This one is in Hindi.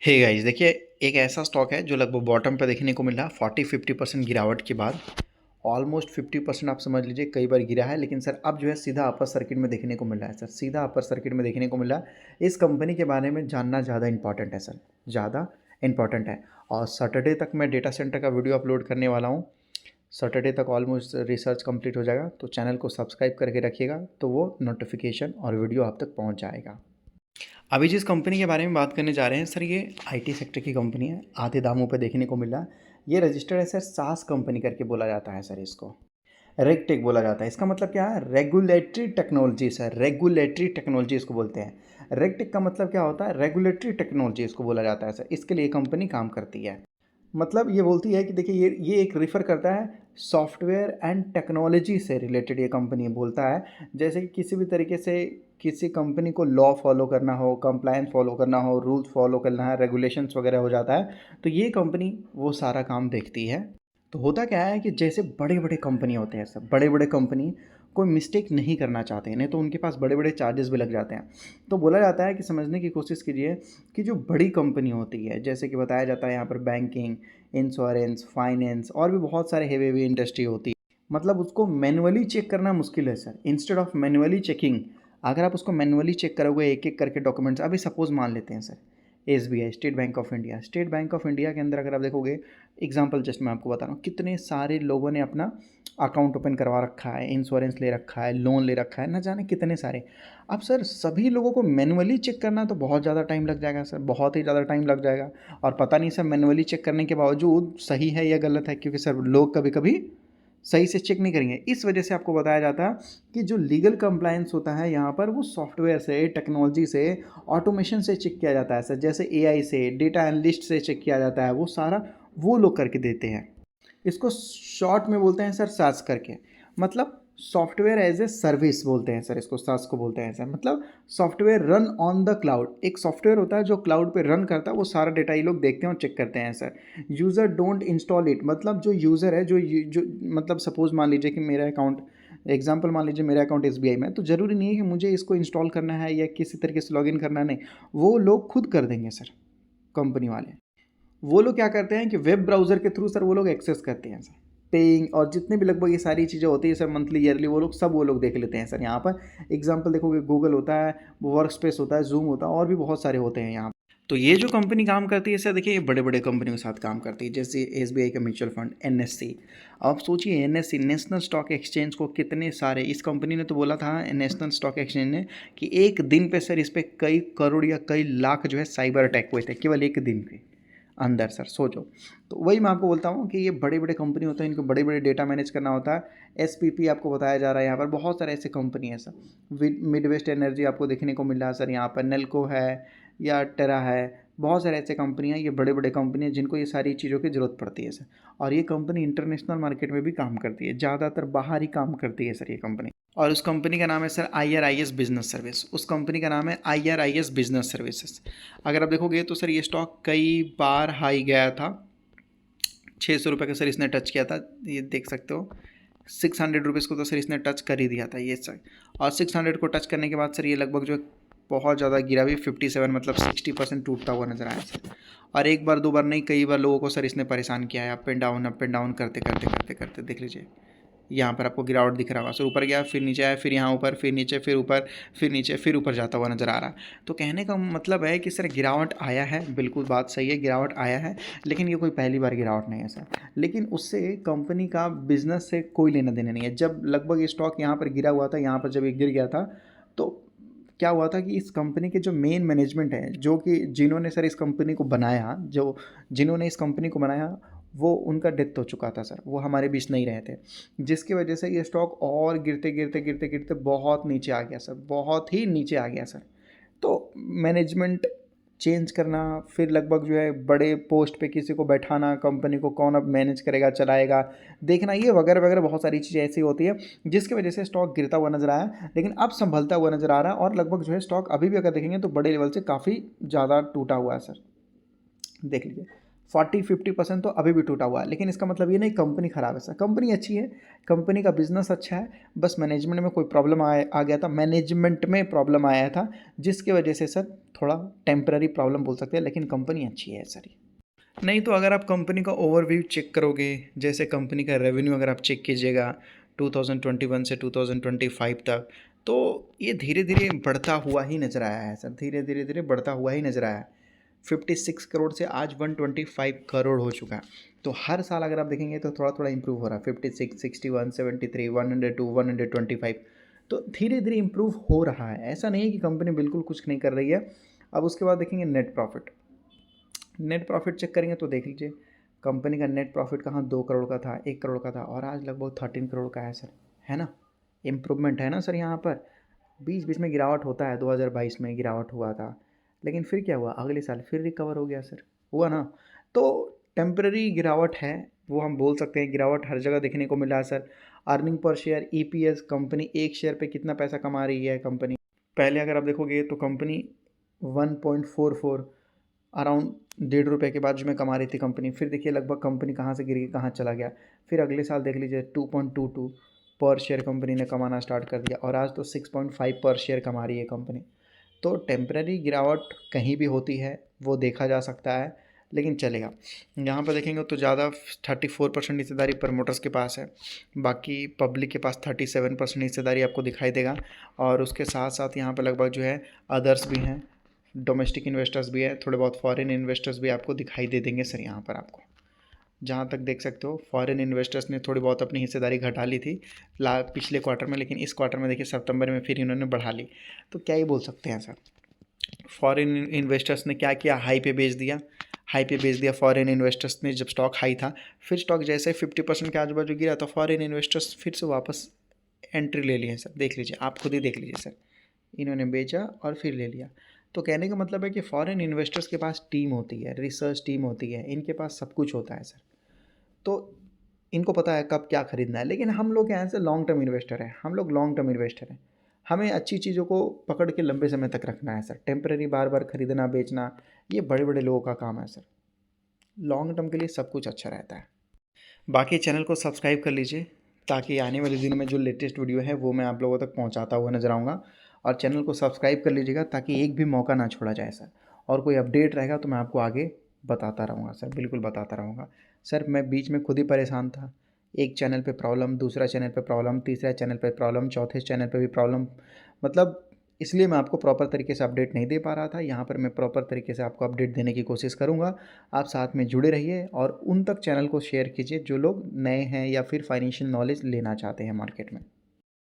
हे गाइस देखिए, एक ऐसा स्टॉक है जो लगभग बॉटम पे देखने को मिल रहा है 40-50% गिरावट के बाद। ऑलमोस्ट 50% आप समझ लीजिए कई बार गिरा है, लेकिन सर अब जो है सीधा अपर सर्किट में देखने को मिल रहा है। सर सीधा अपर सर्किट में देखने को मिल रहा है। इस कंपनी के बारे में जानना ज़्यादा इंपॉर्टेंट है सर, ज़्यादा इंपॉर्टेंट है। और सैटरडे तक मैं डेटा सेंटर का वीडियो अपलोड करने वाला हूँ। सैटरडे तक ऑलमोस्ट रिसर्च कंप्लीट हो जाएगा, तो चैनल को सब्सक्राइब करके रखिएगा, तो वो नोटिफिकेशन और वीडियो आप तक पहुँच जाएगा। अभी जिस कंपनी के बारे में बात करने जा रहे हैं सर, ये आईटी सेक्टर की कंपनी है, आधे दामों पे देखने को मिल रहा है। ये रजिस्टर्ड है सर, सास कंपनी करके बोला जाता है सर इसको। रेगटेक बोला जाता है। इसका मतलब क्या है? Regulatory technology sir, regulatory technology इसको बोलते हैं। रेगटेक का मतलब क्या होता है? रेगुलेटरी टेक्नोलॉजी इसको बोला जाता है सर। इसके लिए कंपनी काम करती है। मतलब ये बोलती है कि देखिए ये एक रिफ़र करता है सॉफ्टवेयर एंड टेक्नोलॉजी से रिलेटेड, ये कंपनी बोलता है। जैसे कि किसी भी तरीके से किसी कंपनी को लॉ फॉलो करना हो, कंप्लायंस फॉलो करना हो, रूल्स फॉलो करना है, रेगुलेशंस वगैरह हो जाता है, तो ये कंपनी वो सारा काम देखती है। तो होता क्या है कि जैसे बड़े बड़े कंपनी होते हैं सब, बड़े बड़े कंपनी कोई मिस्टेक नहीं करना चाहते हैं, नहीं तो उनके पास बड़े बड़े चार्जेस भी लग जाते हैं। तो बोला जाता है कि समझने की कोशिश कीजिए कि जो बड़ी कंपनी होती है, जैसे कि बताया जाता है यहाँ पर बैंकिंग, इंश्योरेंस, फाइनेंस और भी बहुत सारे हेवी हेवी इंडस्ट्री होती है। मतलब उसको मैनुअली चेक करना मुश्किल है sir. Instead of manually checking, अगर आप उसको मैनुअली चेक करोगे एक एक करके डॉक्यूमेंट्स, अभी सपोज मान लेते हैं sir SBI, state bank of India. State bank of India के अंदर अगर आप देखोगे, एग्जांपल जस्ट मैं आपको बता रहा हूँ, कितने सारे लोगों ने अपना अकाउंट ओपन करवा रखा है, इंश्योरेंस ले रखा है, लोन ले रखा है, ना जाने कितने सारे। अब सर सभी लोगों को मैनुअली चेक करना तो बहुत ज़्यादा टाइम लग जाएगा सर, बहुत ही ज़्यादा टाइम लग जाएगा। और पता नहीं सर मैनुअली चेक करने के बावजूद सही है या गलत है, क्योंकि सर लोग कभी कभी सही से चेक नहीं करेंगे। इस वजह से आपको बताया जाता है कि जो लीगल कंप्लायंस होता है यहाँ पर, वो सॉफ्टवेयर से, टेक्नोलॉजी से, ऑटोमेशन से चेक किया जाता है सर। जैसे एआई से, डेटा एनालिस्ट से चेक किया जाता है, वो सारा वो लोग करके देते हैं। इसको शॉर्ट में बोलते हैं सर सास करके, मतलब सॉफ्टवेयर एज ए सर्विस बोलते हैं सर इसको, सास को बोलते हैं सर। मतलब software run on the cloud, एक सॉफ्टवेयर होता है जो क्लाउड पे रन करता है, वो सारा डेटा ये लोग देखते हैं और चेक करते हैं sir. User don't install it, मतलब जो यूज़र है, जो मतलब सपोज मान लीजिए कि मेरा अकाउंट, एग्जाम्पल मान लीजिए मेरा अकाउंट एसबीआई में, तो ज़रूरी नहीं है कि मुझे इसको इंस्टॉल करना है या किसी तरीके से लॉगिन करना है, नहीं, वो लोग खुद कर देंगे सर, कंपनी वाले। वो लोग क्या करते हैं कि वेब ब्राउज़र के थ्रू सर वो लोग एक्सेस करते हैं सर, पेइंग और जितने भी लगभग ये सारी चीज़ें होती है सर, मंथली ईयरली, वो लोग सब वो लोग देख लेते हैं सर। यहाँ पर एग्जांपल देखोगे, गूगल होता है, वर्क स्पेस होता है, जूम होता है, और भी बहुत सारे होते हैं यहाँ। तो ये जो कंपनी काम करती है सर, देखिए ये बड़े बड़े कंपनियों के साथ काम करती है, जैसे एसबीआई का म्यूचुअल फंड एनएससी। अब सोचिए एनएससी, नेशनल स्टॉक एक्सचेंज को कितने सारे, इस कंपनी ने तो बोला था नेशनल स्टॉक एक्सचेंज ने कि एक दिन पे सर इस पर कई करोड़ या कई लाख जो है साइबर अटैक हुए थे, केवल एक दिन पे अंदर सर, सोचो। तो वही मैं आपको बोलता हूँ कि ये बड़े बड़े कंपनी होते हैं, इनको बड़े बड़े डेटा मैनेज करना होता है। एसपीपी आपको बताया जा रहा है यहाँ पर, बहुत सारे ऐसे कंपनी है सर। मिडवेस्ट एनर्जी आपको देखने को मिल रहा है सर, यहाँ पर नेल्को है या टेरा है, बहुत सारे ऐसे कंपनी हैं, ये बड़े बड़े कंपनी हैं जिनको ये सारी चीज़ों की ज़रूरत पड़ती है सर। और ये कंपनी इंटरनेशनल मार्केट में भी काम करती है, ज़्यादातर बाहर ही काम करती है सर ये कंपनी। और उस कंपनी का नाम है सर IRIS बिजनेस सर्विस, उस कंपनी का नाम है IRIS बिजनेस सर्विसेज। अगर आप देखोगे तो सर ये स्टॉक कई बार हाई गया था, 600 रुपये का सर इसने टच किया था, ये देख सकते हो। 600 रुपीज़ को तो सर इसने टच कर ही दिया था ये सर। और 600 को टच करने के बाद सर ये लगभग जो बहुत ज़्यादा गिरा भी, 57 मतलब 60% टूटता हुआ नजर आया सर। और एक बार दो बार नहीं, कई बार लोगों को सर इसने परेशान किया है, अप एंड डाउन करते करते करते करते देख लीजिए। यहाँ पर आपको गिरावट दिख रहा होगा सर, ऊपर गया, फिर नीचे आया, फिर यहाँ ऊपर, फिर नीचे, फिर ऊपर, फिर नीचे, फिर ऊपर जाता हुआ नज़र आ रहा है। तो कहने का मतलब है कि सर गिरावट आया है, बिल्कुल बात सही है, गिरावट आया है, लेकिन ये कोई पहली बार गिरावट नहीं है सर। लेकिन उससे कंपनी का बिजनेस से कोई लेना देना नहीं है। जब लगभग ये स्टॉक यहाँ पर गिरा हुआ था, यहाँ पर जब ये गिर गया था, तो क्या हुआ था कि इस कंपनी के जो मेन मैनेजमेंट है, जो कि जिन्होंने सर इस कंपनी को बनाया, जो जिन्होंने इस कंपनी को बनाया, वो उनका डेथ हो चुका था सर, वो हमारे बीच नहीं रहे थे, जिसकी वजह से ये स्टॉक और गिरते गिरते गिरते गिरते बहुत नीचे आ गया सर, बहुत ही नीचे आ गया सर। तो मैनेजमेंट चेंज करना, फिर लगभग जो है बड़े पोस्ट पे किसी को बैठाना, कंपनी को कौन अब मैनेज करेगा, चलाएगा, देखना, ये वगैरह वगैरह बहुत सारी चीज़ें ऐसी होती है, जिसकी वजह से स्टॉक गिरता हुआ नजर आया। लेकिन अब संभलता हुआ नजर आ रहा है, और लगभग जो है स्टॉक अभी भी अगर देखेंगे तो बड़े लेवल से काफ़ी ज़्यादा टूटा हुआ है सर, देख लीजिए। 40-50% तो अभी भी टूटा हुआ है, लेकिन इसका मतलब ये नहीं कंपनी ख़राब है सर। कंपनी अच्छी है, कंपनी का बिजनेस अच्छा है, बस मैनेजमेंट में कोई प्रॉब्लम आ गया था, मैनेजमेंट में प्रॉब्लम आया था, जिसकी वजह से सर थोड़ा टेम्पररी प्रॉब्लम बोल सकते हैं, लेकिन कंपनी अच्छी है सर। नहीं तो अगर आप कंपनी का ओवरव्यू चेक करोगे, जैसे कंपनी का रेवेन्यू अगर आप चेक कीजिएगा 2021 से 2025 तक, तो ये धीरे धीरे बढ़ता हुआ ही नज़र आया है सर, धीरे धीरे धीरे बढ़ता हुआ ही नज़र आया है। 56 करोड़ से आज 125 करोड़ हो चुका है। तो हर साल अगर आप देखेंगे तो थोड़ा थोड़ा इंप्रूव हो रहा है, 56, 61, 73, 102, 125, तो धीरे धीरे इंप्रूव हो रहा है। ऐसा नहीं है कि कंपनी बिल्कुल कुछ नहीं कर रही है। अब उसके बाद देखेंगे net profit. Net profit check करेंगे तो देख लीजिए कंपनी का नेट प्रॉफिट कहाँ 2 करोड़ का था, 1 करोड़ का था, और आज लगभग 13 करोड़ का है सर, है ना। इम्प्रूवमेंट है ना सर। यहाँ पर बीच बीच में गिरावट होता है, 2022 में गिरावट हुआ था, लेकिन फिर क्या हुआ, अगले साल फिर रिकवर हो गया सर, हुआ ना। तो टेम्पररी गिरावट है, वो हम बोल सकते हैं, गिरावट हर जगह देखने को मिला है sir. Earning per share, EPS, company एक शेयर पे कितना पैसा कमा रही है कंपनी। पहले अगर आप देखोगे तो कंपनी 1.44 अराउंड ₹1.5 के बाद में कमा रही थी कंपनी, फिर देखिए लगभग कंपनी कहाँ से गिर गई, कहाँ चला गया। फिर अगले साल देख लीजिए 2.22 पर शेयर कंपनी ने कमाना स्टार्ट कर दिया, और आज तो 6.5 पर शेयर कमा रही है कंपनी। तो टेम्पररी गिरावट कहीं भी होती है, वो देखा जा सकता है, लेकिन चलेगा। यहाँ पर देखेंगे तो ज़्यादा 34% हिस्सेदारी प्रमोटर्स के पास है, बाकी पब्लिक के पास 37% हिस्सेदारी आपको दिखाई देगा, और उसके साथ साथ यहाँ पर लगभग जो है अदर्स भी हैं, डोमेस्टिक इन्वेस्टर्स भी है, थोड़े बहुत फॉरेन इन्वेस्टर्स भी आपको दिखाई दे देंगे सर। यहाँ पर आपको जहाँ तक देख सकते हो फॉरेन इन्वेस्टर्स ने थोड़ी बहुत अपनी हिस्सेदारी घटा ली थी पिछले क्वार्टर में, लेकिन इस क्वार्टर में देखिए सितंबर में फिर इन्होंने बढ़ा ली। तो क्या ही बोल सकते हैं सर, फॉरेन इन्वेस्टर्स ने क्या किया, हाई पे बेच दिया, हाई पे बेच दिया फॉरेन इन्वेस्टर्स ने। जब स्टॉक हाई था, फिर स्टॉक जैसे 50% के आजू बाजू गिरा तो फॉरेन इन्वेस्टर्स फिर से वापस एंट्री ले लिए सर। देख लीजिए, आप खुद ही देख लीजिए सर, इन्होंने बेचा और फिर ले लिया। तो कहने का मतलब है कि फॉरेन इन्वेस्टर्स के पास टीम होती है, रिसर्च टीम होती है, इनके पास सब कुछ होता है सर। तो इनको पता है कब क्या खरीदना है। लेकिन हम लोग यहाँ से लॉन्ग टर्म इन्वेस्टर हैं, हम लोग लॉन्ग टर्म इन्वेस्टर हैं, हमें अच्छी चीज़ों को पकड़ के लंबे समय तक रखना है सर। टेम्परेरी बार बार खरीदना बेचना ये बड़े बड़े लोगों का काम है सर। लॉन्ग टर्म के लिए सब कुछ अच्छा रहता है। बाकी चैनल को सब्सक्राइब कर लीजिए, ताकि आने वाले दिनों में जो लेटेस्ट वीडियो है वो मैं आप लोगों तक पहुंचाता हुआ नजर आऊँगा। और चैनल को सब्सक्राइब कर लीजिएगा ताकि एक भी मौका ना छोड़ा जाए सर। और कोई अपडेट रहेगा तो मैं आपको आगे बताता रहूँगा सर, बिल्कुल बताता रहूँगा सर। मैं बीच में खुद ही परेशान था, एक चैनल पे प्रॉब्लम, दूसरा चैनल पे प्रॉब्लम, तीसरा चैनल पे प्रॉब्लम, चौथे चैनल पे भी प्रॉब्लम, मतलब इसलिए मैं आपको प्रॉपर तरीके से अपडेट नहीं दे पा रहा था। यहाँ पर मैं प्रॉपर तरीके से आपको अपडेट देने की कोशिश करूँगा। आप साथ में जुड़े रहिए और उन तक चैनल को शेयर कीजिए जो लोग नए हैं या फिर फाइनेंशियल नॉलेज लेना चाहते हैं मार्केट में।